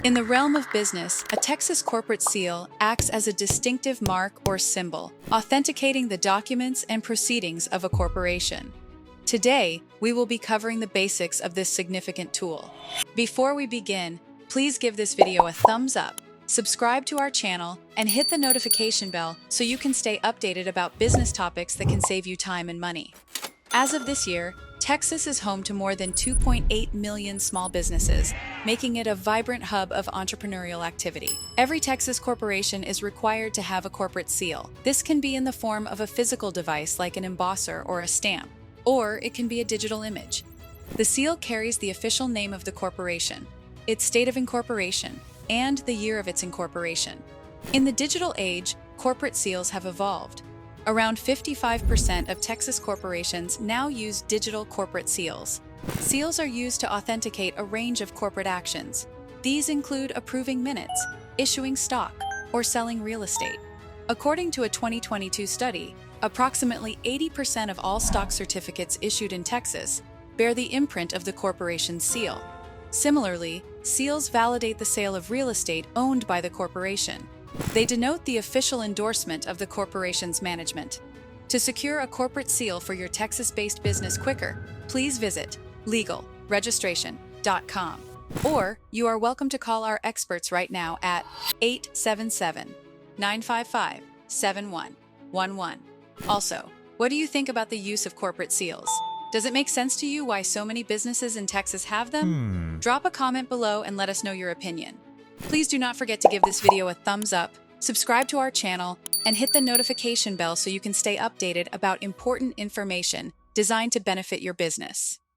In the realm of business, a Texas corporate seal acts as a distinctive mark or symbol, authenticating the documents and proceedings of a corporation. Today, we will be covering the basics of this significant tool. Before we begin, please give this video a thumbs up, subscribe to our channel, and hit the notification bell so you can stay updated about business topics that can save you time and money. As of this year, Texas is home to more than 2.8 million small businesses, making it a vibrant hub of entrepreneurial activity. Every Texas corporation is required to have a corporate seal. This can be in the form of a physical device like an embosser or a stamp, or it can be a digital image. The seal carries the official name of the corporation, its state of incorporation, and the year of its incorporation. In the digital age, corporate seals have evolved. Around 55% of Texas corporations now use digital corporate seals. Seals are used to authenticate a range of corporate actions. These include approving minutes, issuing stock, or selling real estate. According to a 2022 study, approximately 80% of all stock certificates issued in Texas bear the imprint of the corporation's seal. Similarly, seals validate the sale of real estate owned by the corporation. They denote the official endorsement of the corporation's management. To secure a corporate seal for your Texas-based business quicker, please visit legalregistration.com. Or you are welcome to call our experts right now at 877-955-7111. Also, what do you think about the use of corporate seals? Does it make sense to you why so many businesses in Texas have them? Drop a comment below and let us know your opinion. Please do not forget to give this video a thumbs up, subscribe to our channel, and hit the notification bell so you can stay updated about important information designed to benefit your business.